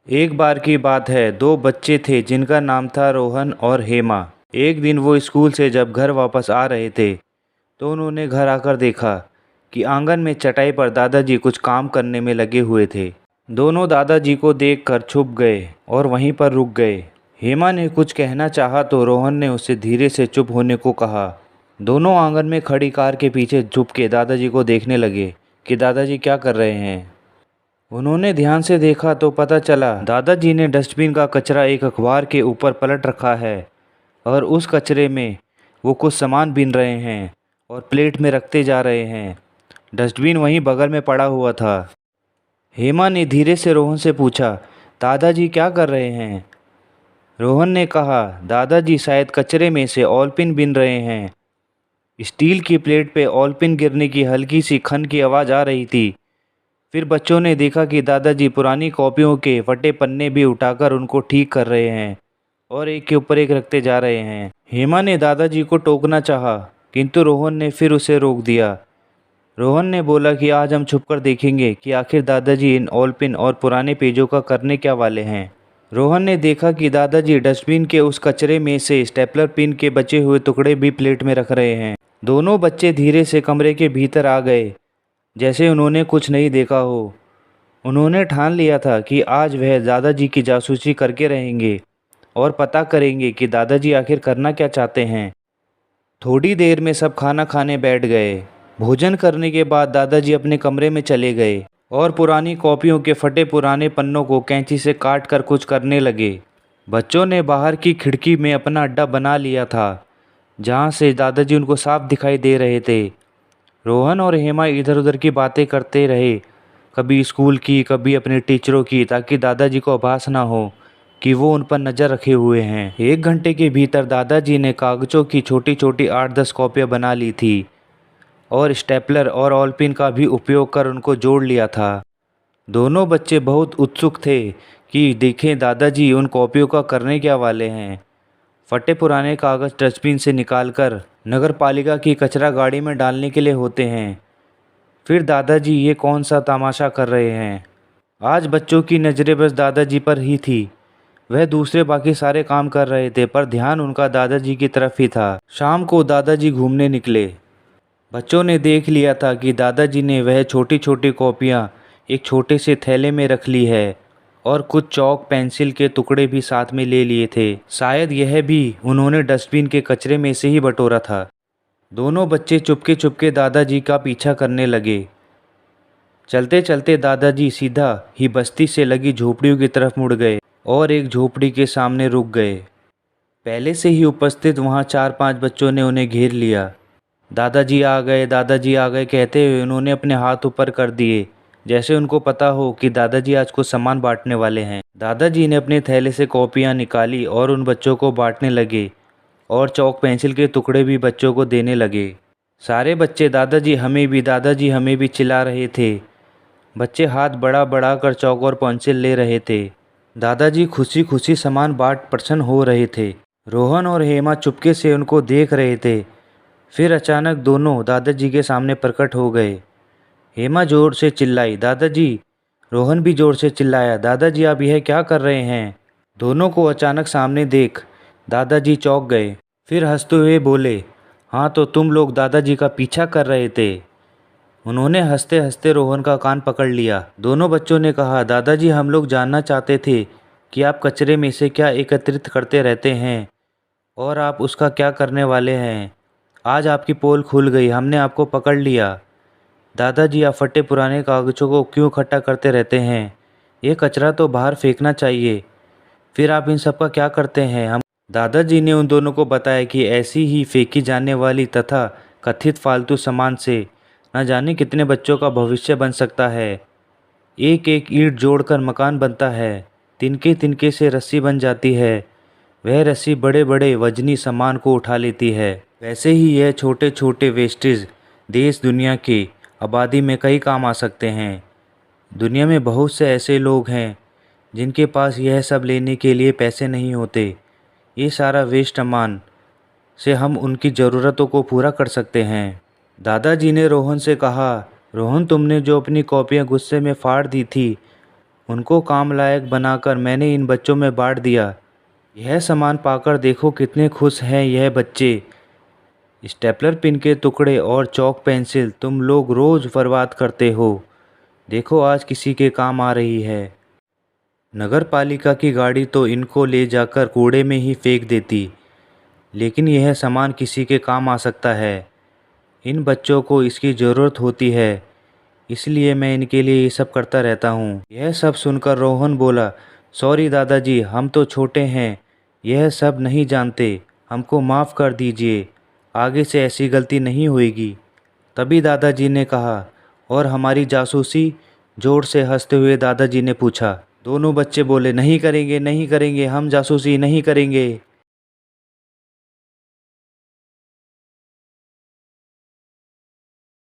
एक बार की बात है, दो बच्चे थे जिनका नाम था रोहन और हेमा। एक दिन वो स्कूल से जब घर वापस आ रहे थे तो उन्होंने घर आकर देखा कि आंगन में चटाई पर दादाजी कुछ काम करने में लगे हुए थे। दोनों दादाजी को देखकर छुप गए और वहीं पर रुक गए। हेमा ने कुछ कहना चाहा तो रोहन ने उसे धीरे से चुप होने को कहा। दोनों आंगन में खड़ी कार के पीछे झुक के दादाजी को देखने लगे कि दादाजी क्या कर रहे हैं। उन्होंने ध्यान से देखा तो पता चला दादाजी ने डस्टबिन का कचरा एक अखबार के ऊपर पलट रखा है और उस कचरे में वो कुछ सामान बीन रहे हैं और प्लेट में रखते जा रहे हैं। डस्टबिन वहीं बगल में पड़ा हुआ था। हेमा ने धीरे से रोहन से पूछा, दादाजी क्या कर रहे हैं? रोहन ने कहा, दादाजी शायद कचरे में से ऑलपिन बीन रहे हैं। स्टील की प्लेट पे ऑलपिन गिरने की हल्की सी खन की आवाज़ आ रही थी। फिर बच्चों ने देखा कि दादाजी पुरानी कॉपियों के फटे पन्ने भी उठाकर उनको ठीक कर रहे हैं और एक के ऊपर एक रखते जा रहे हैं। हेमा ने दादाजी को टोकना चाहा, किंतु रोहन ने फिर उसे रोक दिया। रोहन ने बोला कि आज हम छुपकर देखेंगे कि आखिर दादाजी इन ऑलपिन और पुराने पेजों का करने क्या वाले हैं। रोहन ने देखा कि दादाजी डस्टबिन के उस कचरे में से स्टेपलर पिन के बचे हुए टुकड़े भी प्लेट में रख रहे हैं। दोनों बच्चे धीरे से कमरे के भीतर आ गए, जैसे उन्होंने कुछ नहीं देखा हो। उन्होंने ठान लिया था कि आज वह दादाजी की जासूसी करके रहेंगे और पता करेंगे कि दादाजी आखिर करना क्या चाहते हैं। थोड़ी देर में सब खाना खाने बैठ गए। भोजन करने के बाद दादाजी अपने कमरे में चले गए और पुरानी कॉपियों के फटे पुराने पन्नों को कैंची से काट कर कुछ करने लगे। बच्चों ने बाहर की खिड़की में अपना अड्डा बना लिया था, जहाँ से दादाजी उनको साफ दिखाई दे रहे थे। रोहन और हेमा इधर उधर की बातें करते रहे, कभी स्कूल की, कभी अपने टीचरों की, ताकि दादाजी को आभास ना हो कि वो उन पर नज़र रखे हुए हैं। 1 घंटे के भीतर दादाजी ने कागज़ों की छोटी छोटी 8-10 कॉपियाँ बना ली थी और स्टेपलर और ऑलपिन का भी उपयोग कर उनको जोड़ लिया था। दोनों बच्चे बहुत उत्सुक थे कि देखें दादाजी उन कॉपियों का करने क्या वाले हैं। फटे पुराने कागज़ डस्टबिन से निकालकर नगर पालिका की कचरा गाड़ी में डालने के लिए होते हैं। फिर दादाजी ये कौन सा तमाशा कर रहे हैं? आज बच्चों की नज़रें बस दादाजी पर ही थी। वह दूसरे बाकी सारे काम कर रहे थे, पर ध्यान उनका दादाजी की तरफ ही था। शाम को दादाजी घूमने निकले। बच्चों ने देख लिया था कि दादाजी ने वह छोटी छोटी कॉपियाँ एक छोटे से थैले में रख ली है और कुछ चौक पेंसिल के टुकड़े भी साथ में ले लिए थे। शायद यह भी उन्होंने डस्टबिन के कचरे में से ही बटोरा था। दोनों बच्चे चुपके चुपके दादाजी का पीछा करने लगे। चलते चलते दादाजी सीधा ही बस्ती से लगी झोपड़ियों की तरफ मुड़ गए और एक झोपड़ी के सामने रुक गए। पहले से ही उपस्थित वहाँ 4-5 बच्चों ने उन्हें घेर लिया। दादाजी आ गए, दादाजी आ गए कहते हुए उन्होंने अपने हाथ ऊपर कर दिए, जैसे उनको पता हो कि दादाजी आज कुछ सामान बांटने वाले हैं। दादाजी ने अपने थैले से कॉपियाँ निकाली और उन बच्चों को बांटने लगे और चौक पेंसिल के टुकड़े भी बच्चों को देने लगे। सारे बच्चे दादाजी हमें भी, दादाजी हमें भी चिल्ला रहे थे। बच्चे हाथ बढ़ा बढ़ा कर चौक और पेंसिल ले रहे थे। दादाजी खुशी खुशी सामान बांट प्रसन्न हो रहे थे। रोहन और हेमा चुपके से उनको देख रहे थे। फिर अचानक दोनों दादाजी के सामने प्रकट हो गए। हेमा जोर से चिल्लाई, दादाजी। रोहन भी जोर से चिल्लाया, दादाजी आप यह क्या कर रहे हैं? दोनों को अचानक सामने देख दादाजी चौंक गए। फिर हंसते हुए बोले, हाँ तो तुम लोग दादाजी का पीछा कर रहे थे। उन्होंने हंसते हंसते रोहन का कान पकड़ लिया। दोनों बच्चों ने कहा, दादाजी हम लोग जानना चाहते थे कि आप कचरे में से क्या एकत्रित करते रहते हैं और आप उसका क्या करने वाले हैं। आज आपकी पोल खुल गई, हमने आपको पकड़ लिया। दादाजी आप फटे पुराने कागज़ों को क्यों इकट्ठा करते रहते हैं? ये कचरा तो बाहर फेंकना चाहिए। फिर आप इन सब का क्या करते हैं? हम दादाजी ने उन दोनों को बताया कि ऐसी ही फेंकी जाने वाली तथा कथित फालतू सामान से न जाने कितने बच्चों का भविष्य बन सकता है। एक एक ईंट जोड़कर मकान बनता है, तिनके तिनके से रस्सी बन जाती है, वह रस्सी बड़े बड़े वजनी सामान को उठा लेती है। वैसे ही यह छोटे छोटे वेस्टेज देश दुनिया की आबादी में कई काम आ सकते हैं। दुनिया में बहुत से ऐसे लोग हैं जिनके पास यह सब लेने के लिए पैसे नहीं होते। ये सारा वेस्ट सामान से हम उनकी ज़रूरतों को पूरा कर सकते हैं। दादाजी ने रोहन से कहा, रोहन तुमने जो अपनी कॉपियाँ गुस्से में फाड़ दी थी उनको काम लायक बनाकर मैंने इन बच्चों में बांट दिया। यह सामान पाकर देखो कितने खुश हैं यह बच्चे। स्टेपलर पिन के टुकड़े और चौक पेंसिल तुम लोग रोज़ बर्बाद करते हो, देखो आज किसी के काम आ रही है। नगर पालिका की गाड़ी तो इनको ले जाकर कूड़े में ही फेंक देती, लेकिन यह सामान किसी के काम आ सकता है। इन बच्चों को इसकी ज़रूरत होती है, इसलिए मैं इनके लिए ये सब करता रहता हूँ। यह सब सुनकर रोहन बोला, सॉरी दादाजी, हम तो छोटे हैं, यह सब नहीं जानते, हमको माफ़ कर दीजिए, आगे से ऐसी गलती नहीं होएगी। तभी दादाजी ने कहा, और हमारी जासूसी? जोर से हंसते हुए दादाजी ने पूछा। दोनों बच्चे बोले, नहीं करेंगे, नहीं करेंगे, हम जासूसी नहीं करेंगे।